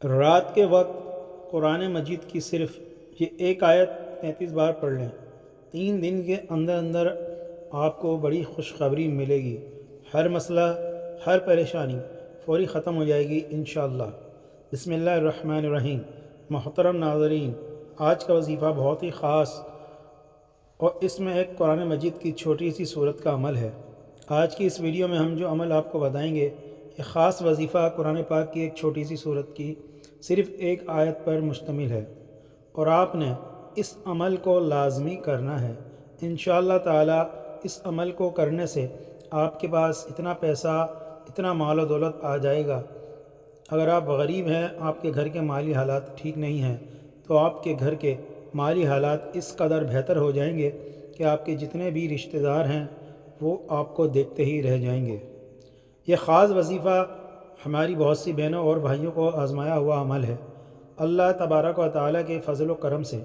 رات کے وقت قرآن مجید کی صرف یہ ایک آیت 33 بار پڑھ لیں، 3 دن کے اندر اندر آپ کو بڑی خوشخبری ملے گی۔ ہر مسئلہ، ہر پریشانی فوری ختم ہو جائے گی انشاءاللہ۔ بسم اللہ الرحمن الرحیم۔ محترم ناظرین، آج کا وظیفہ بہت ہی خاص اور اس میں ایک قرآن مجید کی چھوٹی سی صورت کا عمل ہے۔ آج کی اس ویڈیو میں ہم جو عمل آپ کو بتائیں گے، یہ خاص وظیفہ قرآن پاک کی ایک چھوٹی سی صورت کی صرف ایک آیت پر مشتمل ہے، اور آپ نے اس عمل کو لازمی کرنا ہے۔ انشاءاللہ تعالی اس عمل کو کرنے سے آپ کے پاس اتنا پیسہ، اتنا مال و دولت آ جائے گا۔ اگر آپ غریب ہیں، آپ کے گھر کے مالی حالات ٹھیک نہیں ہیں، تو آپ کے گھر کے مالی حالات اس قدر بہتر ہو جائیں گے کہ آپ کے جتنے بھی رشتہ دار ہیں وہ آپ کو دیکھتے ہی رہ جائیں گے۔ یہ خاص وظیفہ ہماری بہت سی بہنوں اور بھائیوں کو آزمایا ہوا عمل ہے۔ اللہ تبارک و تعالیٰ کے فضل و کرم سے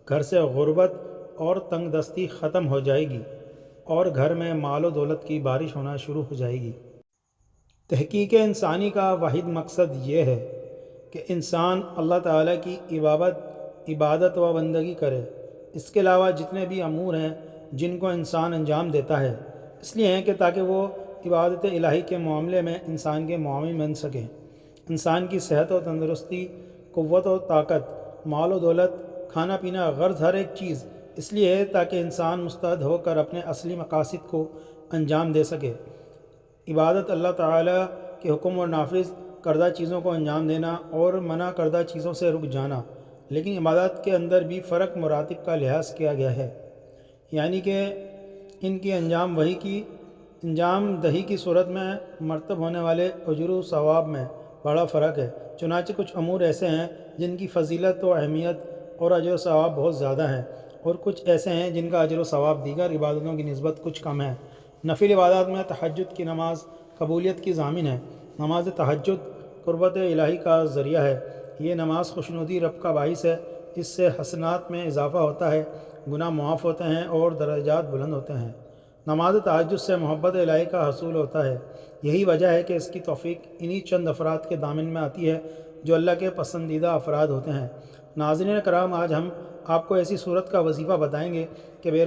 گھر سے غربت اور تنگ دستی ختم ہو جائے گی اور گھر میں مال و دولت کی بارش ہونا شروع ہو جائے گی۔ تحقیق انسانی کا واحد مقصد یہ ہے کہ انسان اللہ تعالیٰ کی عبادت و بندگی کرے۔ اس کے علاوہ جتنے بھی امور ہیں جن کو انسان انجام دیتا ہے، اس لیے ہیں کہ تاکہ وہ عبادت الہی کے معاملے میں انسان کے معاون بن سکیں۔ انسان کی صحت و تندرستی، قوت و طاقت، مال و دولت، کھانا پینا، غرض ہر ایک چیز اس لیے ہے تاکہ انسان مستعد ہو کر اپنے اصلی مقاصد کو انجام دے سکے۔ عبادت اللہ تعالیٰ کے حکم اور نافذ کردہ چیزوں کو انجام دینا اور منع کردہ چیزوں سے رک جانا، لیکن عبادت کے اندر بھی فرق مراتب کا لحاظ کیا گیا ہے، یعنی کہ ان کی انجام دہی کی صورت میں مرتب ہونے والے اجر و ثواب میں بڑا فرق ہے۔ چنانچہ کچھ امور ایسے ہیں جن کی فضیلت و اہمیت اور اجر و ثواب بہت زیادہ ہیں، اور کچھ ایسے ہیں جن کا اجر و ثواب دیگر عبادتوں کی نسبت کچھ کم ہے۔ نفل عبادات میں تہجد کی نماز قبولیت کی ضامن ہے۔ نماز تہجد قربت الہی کا ذریعہ ہے۔ یہ نماز خوشنودی رب کا باعث ہے۔ اس سے حسنات میں اضافہ ہوتا ہے، گناہ معاف ہوتے ہیں اور درجات بلند ہوتے ہیں۔ نماز تہجد سے محبت الہی کا حصول ہوتا ہے۔ یہی وجہ ہے کہ اس کی توفیق انہی چند افراد کے دامن میں آتی ہے جو اللہ کے پسندیدہ افراد ہوتے ہیں۔ ناظرین کرام، آج ہم آپ کو ایسی صورت کا وظیفہ بتائیں گے کہ بے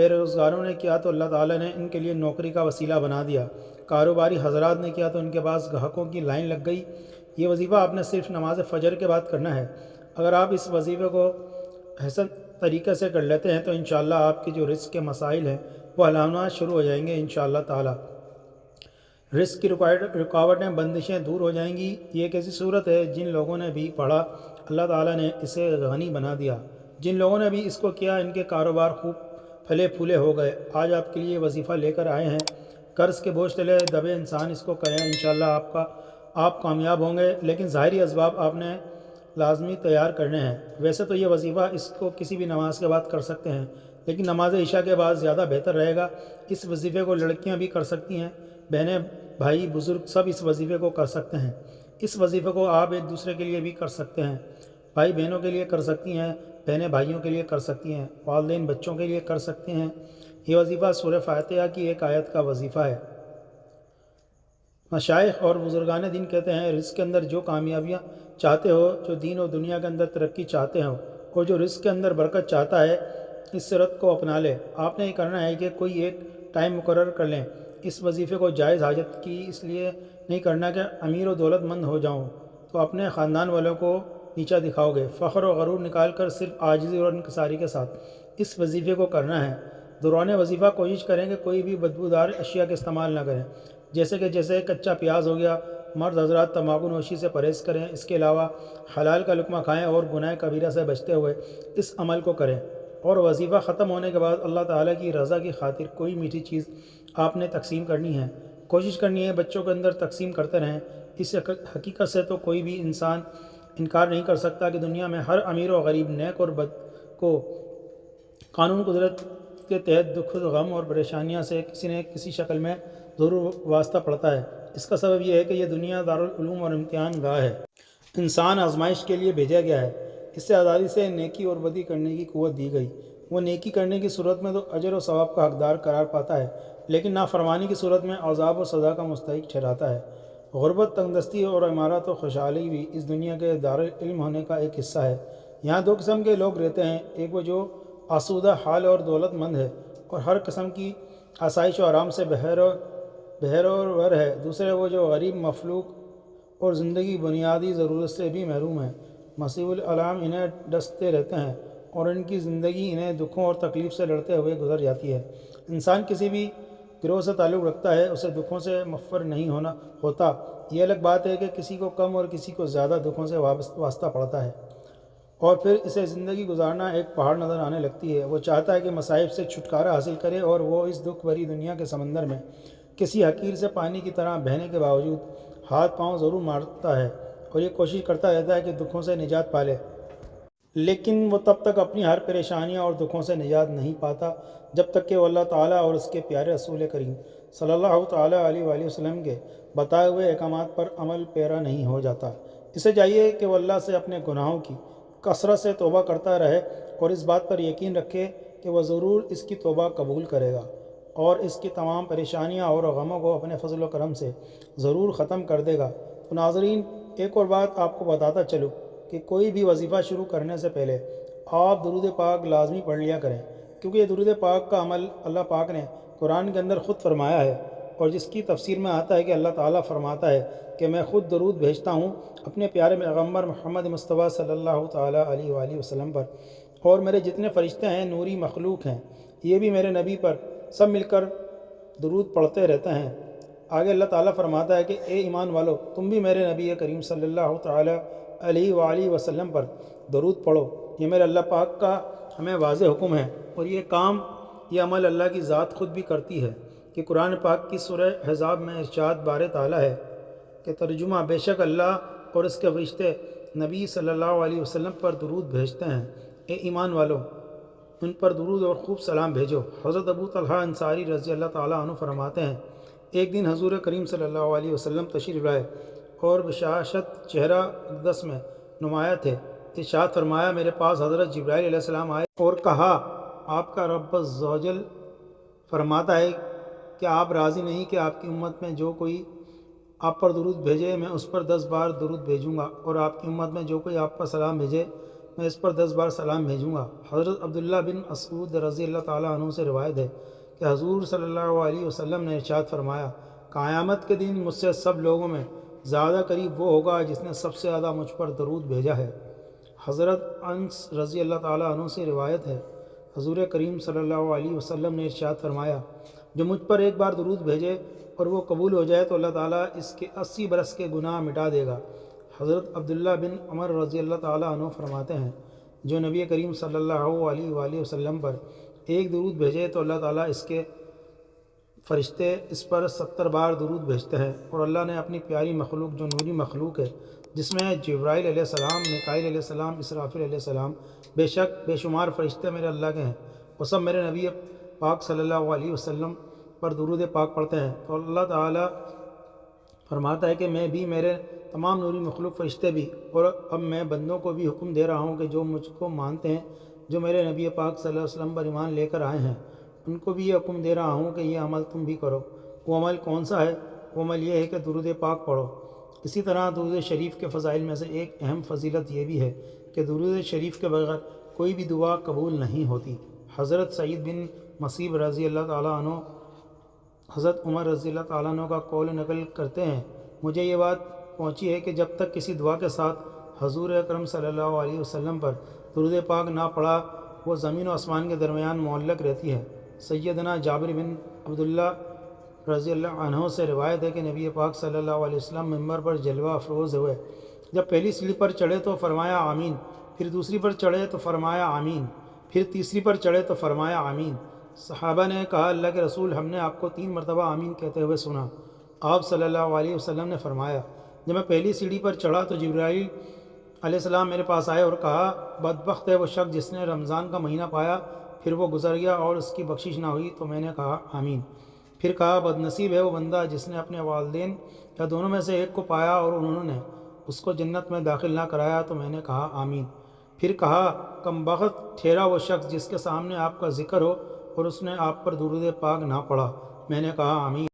روزگاروں نے کیا تو اللہ تعالیٰ نے ان کے لیے نوکری کا وسیلہ بنا دیا۔ کاروباری حضرات نے کیا تو ان کے پاس گاہکوں کی لائن لگ گئی۔ یہ وظیفہ آپ نے صرف نماز فجر کے بعد کرنا ہے۔ اگر آپ اس وظیفے کو حسن طریقے سے کر لیتے ہیں تو انشاءاللہ آپ کی جو رزق کے مسائل ہیں وہ حل ہونا شروع ہو جائیں گے انشاءاللہ تعالی۔ رزق کی رکاوٹیں، بندشیں دور ہو جائیں گی۔ یہ ایک ایسی صورت ہے جن لوگوں نے بھی پڑھا اللہ تعالیٰ نے اسے غنی بنا دیا۔ جن لوگوں نے بھی اس کو کیا ان کے کاروبار خوب پھلے پھولے ہو گئے۔ آج آپ کے لیے وظیفہ لے کر آئے ہیں۔ قرض کے بوجھ تلے دبے انسان اس کو کریں، انشاءاللہ آپ کامیاب ہوں گے، لیکن ظاہری اسباب آپ نے لازمی تیار کرنے ہیں۔ ویسے تو یہ وظیفہ اس کو کسی بھی نماز کے بعد کر سکتے ہیں، لیکن نماز عشاء کے بعد زیادہ بہتر رہے گا۔ اس وظیفے کو لڑکیاں بھی کر سکتی ہیں، بہنیں، بھائی، بزرگ سب اس وظیفے کو کر سکتے ہیں۔ اس وظیفے کو آپ ایک دوسرے کے لیے بھی کر سکتے ہیں، بھائی بہنوں کے لیے کر سکتی ہیں، بہنیں بھائیوں کے لیے کر سکتی ہیں، والدین بچوں کے لیے کر سکتے ہیں۔ یہ وظیفہ سورہ فاتحہ کی ایک آیت کا وظیفہ ہے۔ مشائخ اور بزرگان دین کہتے ہیں، رزق کے اندر جو کامیابیاں چاہتے ہو، جو دین و دنیا کے اندر ترقی چاہتے ہو، اور جو رزق کے اندر برکت چاہتا ہے، اس صورت کو اپنا لے۔ آپ نے یہ کرنا ہے کہ کوئی ایک ٹائم مقرر کر لیں۔ اس وظیفے کو جائز حاجت کی اس لیے نہیں کرنا کہ امیر و دولت مند ہو جاؤں تو اپنے خاندان والوں کو نیچا دکھاؤ گے۔ فخر و غرور نکال کر صرف عاجزی اور انکساری کے ساتھ اس وظیفے کو کرنا ہے۔ دوران وظیفہ کوشش کریں کہ کوئی بھی بدبودار اشیاء کا استعمال نہ کریں، جیسے کچا پیاز ہو گیا۔ مرد حضرات تمباکو نوشی سے پرہیز کریں۔ اس کے علاوہ حلال کا لقمہ کھائیں اور گناہ کبیرہ سے بچتے ہوئے اس عمل کو کریں۔ اور وظیفہ ختم ہونے کے بعد اللہ تعالیٰ کی رضا کی خاطر کوئی میٹھی چیز آپ نے تقسیم کرنی ہے، کوشش کرنی ہے بچوں کے اندر تقسیم کرتے رہیں۔ اس حقیقت سے تو کوئی بھی انسان انکار نہیں کر سکتا کہ دنیا میں ہر امیر و غریب، نیک اور بد کو قانون قدرت کے تحت دکھ، غم اور پریشانیاں سے کسی نہ کسی شکل میں ضرور واسطہ پڑتا ہے۔ اس کا سبب یہ ہے کہ یہ دنیا دارالعلوم اور امتحان گاہ ہے۔ انسان آزمائش کے لیے بھیجا گیا ہے۔ اس سے آزادی سے نیکی اور بدی کرنے کی قوت دی گئی۔ وہ نیکی کرنے کی صورت میں تو اجر و ثواب کا حقدار قرار پاتا ہے، لیکن نافرمانی کی صورت میں عذاب و سزا کا مستحق ٹھہراتا ہے۔ غربت، تنگدستی اور عمارت و خوشحالی بھی اس دنیا کے دارالعلم ہونے کا ایک حصہ ہے۔ یہاں دو قسم کے لوگ رہتے ہیں، ایک وہ جو آسودہ حال اور دولت مند ہے اور ہر قسم کی آسائش و آرام سے بہرور ہے، دوسرے وہ جو غریب، مفلوک اور زندگی بنیادی ضرورت سے بھی محروم ہے۔ مسیح العالم انہیں ڈستے رہتے ہیں اور ان کی زندگی انہیں دکھوں اور تکلیف سے لڑتے ہوئے گزر جاتی ہے۔ انسان کسی بھی گروہ سے تعلق رکھتا ہے، اسے دکھوں سے مغفر نہیں ہوتا۔ یہ الگ بات ہے کہ کسی کو کم اور کسی کو زیادہ دکھوں سے واسطہ پڑتا ہے، اور پھر اسے زندگی گزارنا ایک پہاڑ نظر آنے لگتی ہے۔ وہ چاہتا ہے کہ مصائب سے چھٹکارا حاصل کرے، اور وہ اس دکھ بھری دنیا کے سمندر میں کسی حقیر سے پانی کی طرح بہنے کے باوجود ہاتھ پاؤں ضرور مارتا ہے اور یہ کوشش کرتا رہتا ہے کہ دکھوں سے نجات پالے، لیکن وہ تب تک اپنی ہر پریشانیاں اور دکھوں سے نجات نہیں پاتا جب تک کہ وہ اللہ تعالیٰ اور اس کے پیارے رسول کریم صلی اللہ تعالیٰ علیہ وآلہ وسلم کے بتائے ہوئے احکامات پر عمل پیرا نہیں ہو جاتا۔ اسے چاہیے کہ وہ اللہ سے اپنے گناہوں کی کثرت سے توبہ کرتا رہے اور اس بات پر یقین رکھے کہ وہ ضرور اس کی توبہ قبول کرے گا اور اس کی تمام پریشانیاں اور غموں کو اپنے فضل و کرم سے ضرور ختم کر دے گا۔ تو ناظرین، ایک اور بات آپ کو بتاتا چلوں کہ کوئی بھی وظیفہ شروع کرنے سے پہلے آپ درود پاک لازمی پڑھ لیا کریں، کیونکہ یہ درود پاک کا عمل اللہ پاک نے قرآن کے اندر خود فرمایا ہے، اور جس کی تفسیر میں آتا ہے کہ اللہ تعالیٰ فرماتا ہے کہ میں خود درود بھیجتا ہوں اپنے پیارے پیغمبر محمد مصطفیٰ صلی اللہ تعالیٰ علیہ وآلہ وسلم پر، اور میرے جتنے فرشتے ہیں، نوری مخلوق ہیں، یہ بھی میرے نبی پر سب مل کر درود پڑھتے رہتے ہیں۔ آگے اللہ تعالیٰ فرماتا ہے کہ اے ایمان والو، تم بھی میرے نبی کریم صلی اللہ تعالیٰ علیہ وآلہ وسلم پر درود پڑھو۔ یہ میرے اللہ پاک کا ہمیں واضح حکم ہے، اور یہ عمل اللہ کی ذات خود بھی کرتی ہے کہ قرآن پاک کی سورہ احزاب میں ارشاد بار تعالیٰ ہے کہ ترجمہ، بے شک اللہ اور اس کے فرشتے نبی صلی اللہ علیہ وسلم پر درود بھیجتے ہیں۔ اے ایمان والو، ان پر درود اور خوب سلام بھیجو۔ حضرت ابو طلحہ انصاری رضی اللہ تعالیٰ عنہ فرماتے ہیں، ایک دن حضور کریم صلی اللہ علیہ وسلم تشریف لائے اور بشاشت چہرہ اقدس میں نمایاں تھے۔ ارشاد فرمایا، میرے پاس حضرت جبرائیل علیہ السلام آئے اور کہا، آپ کا رب عزوجل فرماتا ہے کہ آپ راضی نہیں کہ آپ کی امت میں جو کوئی آپ پر درود بھیجے میں اس پر 10 بار درود بھیجوں گا، اور آپ کی امت میں جو کوئی آپ پر سلام بھیجے میں اس پر 10 بار سلام بھیجوں گا۔ حضرت عبداللہ بن مسعود رضی اللہ تعالیٰ عنہ سے روایت ہے کہ حضور صلی اللہ علیہ وسلم نے ارشاد فرمایا، قیامت کے دن مجھ سے سب لوگوں میں زیادہ قریب وہ ہوگا جس نے سب سے زیادہ مجھ پر درود بھیجا ہے۔ حضرت انس رضی اللہ تعالیٰ عنہ سے روایت ہے، حضور کریم صلی اللہ علیہ وسلم نے ارشاد فرمایا، جو مجھ پر ایک بار درود بھیجے اور وہ قبول ہو جائے تو اللہ تعالیٰ اس کے 80 برس کے گناہ مٹا دے گا۔ حضرت عبداللہ بن عمر رضی اللہ تعالیٰ عنہ فرماتے ہیں، جو نبی کریم صلی اللہ علیہ وآلہ وسلم پر ایک درود بھیجے تو اللہ تعالیٰ اس کے فرشتے اس پر 70 بار درود بھیجتے ہیں، اور اللہ نے اپنی پیاری مخلوق جو نوری مخلوق ہے، جس میں جبرائیل علیہ السلام، میکائیل علیہ السلام، اسرافیل علیہ السلام، بے شمار فرشتے میرے اللہ کے ہیں، وہ سب میرے نبی پاک صلی اللہ علیہ وسلم پر درود پاک پڑھتے ہیں، تو اللہ تعالیٰ فرماتا ہے کہ میں بھی، میرے تمام نوری مخلوق فرشتے بھی، اور اب میں بندوں کو بھی حکم دے رہا ہوں کہ جو مجھ کو مانتے ہیں، جو میرے نبی پاک صلی اللہ علیہ وسلم پر ایمان لے کر آئے ہیں، ان کو بھی یہ حکم دے رہا ہوں کہ یہ عمل تم بھی کرو۔ وہ عمل کون سا ہے؟ وہ عمل یہ ہے کہ درود پاک پڑھو۔ اسی طرح درود شریف کے فضائل میں سے ایک اہم فضیلت یہ بھی ہے کہ درود شریف کے بغیر کوئی بھی دعا قبول نہیں ہوتی۔ حضرت سعید بن مسیب رضی اللہ تعالیٰ عنہ حضرت عمر رضی اللہ تعالیٰ عنہ کا قول نقل کرتے ہیں، مجھے یہ بات پہنچی ہے کہ جب تک کسی دعا کے ساتھ حضور اکرم صلی اللہ علیہ وسلم پر درود پاک نہ پڑھا، وہ زمین و آسمان کے درمیان معلق رہتی ہے۔ سیدنا جابر بن عبداللہ رضی اللہ عنہ سے روایت ہے کہ نبی پاک صلی اللہ علیہ وسلم ممبر پر جلوہ افروز ہوئے، جب پہلی سیڑھی پر چڑھے تو فرمایا آمین، پھر دوسری پر چڑھے تو فرمایا آمین، پھر تیسری پر چڑھے تو فرمایا آمین۔ صحابہ نے کہا، اللہ کے رسول، ہم نے آپ کو 3 مرتبہ آمین کہتے ہوئے سنا۔ آپ صلی اللہ علیہ وسلم نے فرمایا، جب میں پہلی سیڑھی پر چڑھا تو جبرائیل علیہ السلام میرے پاس آئے اور کہا، بدبخت ہے وہ شخص جس نے رمضان کا مہینہ پایا پھر وہ گزر گیا اور اس کی بخشش نہ ہوئی، تو میں نے کہا آمین۔ پھر کہا، بدنصیب ہے وہ بندہ جس نے اپنے والدین یا دونوں میں سے ایک کو پایا اور انہوں نے اس کو جنت میں داخل نہ کرایا، تو میں نے کہا آمین۔ پھر کہا، کم بخت ٹھہرا وہ شخص جس کے سامنے آپ کا ذکر ہو اور اس نے آپ پر درود پاک نہ پڑھا، میں نے کہا آمین۔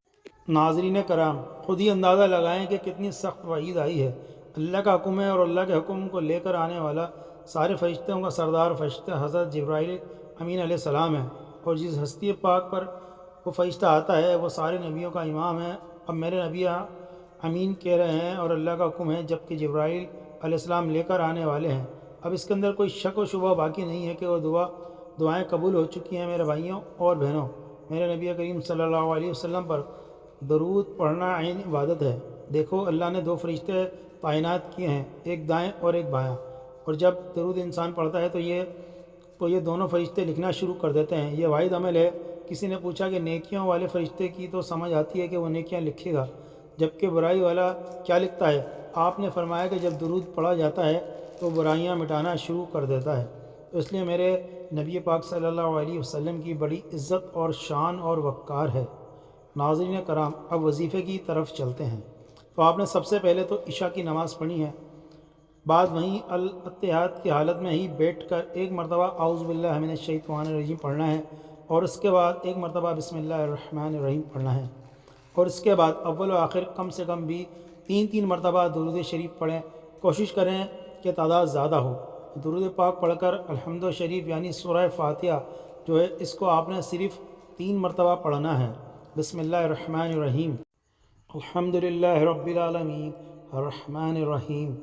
ناظرین کرام، خود ہی اندازہ لگائیں کہ کتنی سخت وعید آئی ہے۔ اللہ کا حکم ہے اور اللہ کے حکم کو لے کر آنے والا سارے فرشتوں کا سردار فرشتہ حضرت جبرائیل امین علیہ السلام ہے، اور جس ہستی پاک پر وہ فرشتہ آتا ہے وہ سارے نبیوں کا امام ہے۔ اب میرے نبی امین کہہ رہے ہیں اور اللہ کا حکم ہے، جبکہ جبرائیل علیہ السلام لے کر آنے والے ہیں۔ اب اس کے اندر کوئی شک و شبہ باقی نہیں ہے کہ وہ دعائیں قبول ہو چکی ہیں۔ میرے بھائیوں اور بہنوں، میرے نبی کریم صلی اللہ علیہ وسلم پر درود پڑھنا عین عبادت ہے۔ دیکھو، اللہ نے 2 فرشتے تعینات کیے ہیں، ایک دائیں اور ایک بایاں، اور جب درود انسان پڑھتا ہے تو یہ دونوں فرشتے لکھنا شروع کر دیتے ہیں۔ یہ واحد عمل ہے۔ کسی نے پوچھا کہ نیکیوں والے فرشتے کی تو سمجھ آتی ہے کہ وہ نیکیاں لکھے گا، جبکہ برائی والا کیا لکھتا ہے؟ آپ نے فرمایا کہ جب درود پڑھا جاتا ہے تو برائیاں مٹانا شروع کر دیتا ہے۔ تو اس لیے میرے نبی پاک صلی اللہ علیہ وسلم کی بڑی عزت اور شان اور وقار ہے۔ ناظرین کرام، اب وظیفے کی طرف چلتے ہیں۔ تو آپ نے سب سے پہلے تو عشاء کی نماز پڑھی ہے، بعد وہیں الاتحاد کی حالت میں ہی بیٹھ کر ایک مرتبہ اعوذ باللہ من الشیطان الرجیم پڑھنا ہے، اور اس کے بعد ایک مرتبہ بسم اللہ الرحمن الرحیم پڑھنا ہے، اور اس کے بعد اول و آخر کم سے کم بھی 3 مرتبہ درود شریف پڑھیں۔ کوشش کریں کہ تعداد زیادہ ہو۔ درود پاک پڑھ کر الحمد شریف یعنی سورہ فاتحہ جو ہے، اس کو آپ نے صرف 3 مرتبہ پڑھنا ہے۔ بسم اللہ الرحمن الرحیم، الحمد للہ رب العالمین الرحمن الرحیم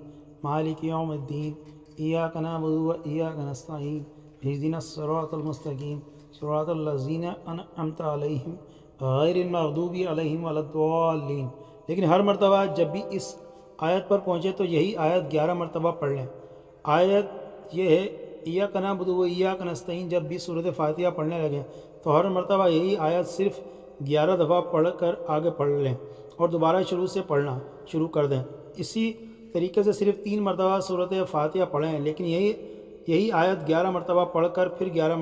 مالک یوم الدین ایاک نعبد و ایاک نستعین اہدنا الصراط المستقیم صراط الذین انعمت علیہم غیر المغضوب علیہم ولا الضالین۔ لیکن ہر مرتبہ جب بھی اس آیت پر پہنچے تو یہی آیت 11 مرتبہ پڑھ لیں۔ آیت یہ ہے، ایاک نعبد و ایاک نستعین، جب بھی سورۃ فاتحہ پڑھنے لگیں تو ہر مرتبہ یہی آیت صرف 11 دفعہ پڑھ کر آگے پڑھ لیں اور دوبارہ شروع سے پڑھنا شروع کر دیں۔ اسی طریقے سے صرف 3 مرتبہ سورۃ فاتحہ پڑھیں، لیکن یہی آیت 11 مرتبہ پڑھ کر پھر 11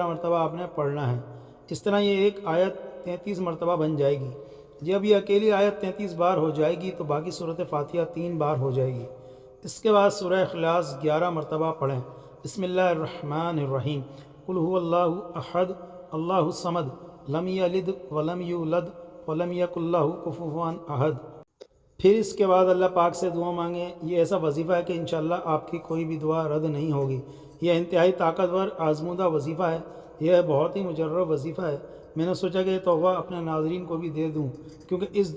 مرتبہ آپ نے پڑھنا ہے۔ اس طرح یہ ایک آیت 33 مرتبہ بن جائے گی۔ جب یہ اکیلی آیت 33 بار ہو جائے گی تو باقی سورۃ فاتحہ 3 بار ہو جائے گی۔ اس کے بعد سورہ اخلاص 11 مرتبہ پڑھیں۔ بسم اللہ الرحمن الرحیم، قل هو اللہ احد اللہ الصمد لم یلد ولم یولد ولم یکن لہ کفوا احد۔ پھر اس کے بعد اللہ پاک سے دعا مانگیں۔ یہ ایسا وظیفہ ہے کہ انشاءاللہ آپ کی کوئی بھی دعا رد نہیں ہوگی۔ یہ انتہائی طاقتور آزمودہ وظیفہ ہے، یہ بہت ہی مجرب وظیفہ ہے۔ میں نے سوچا کہ یہ تحفہ اپنے ناظرین کو بھی دے دوں، کیونکہ اس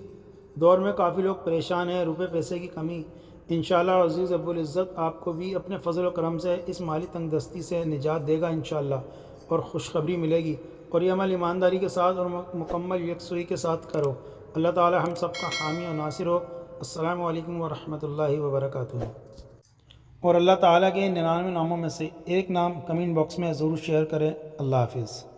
دور میں کافی لوگ پریشان ہیں، روپے پیسے کی کمی۔ انشاءاللہ عزیز رب العزت آپ کو بھی اپنے فضل و کرم سے اس مالی تنگ دستی سے نجات دے گا انشاءاللہ، اور خوشخبری ملے گی۔ اور یہ عمل ایمانداری کے ساتھ اور مکمل یکسوئی کے ساتھ کرو۔ اللہ تعالی ہم سب کا حامی و ناصر ہو۔ السلام علیکم ورحمۃ اللہ وبرکاتہ۔ اور اللہ تعالیٰ کے 99 ناموں میں سے ایک نام کمنٹ باکس میں ضرور شیئر کریں۔ اللہ حافظ۔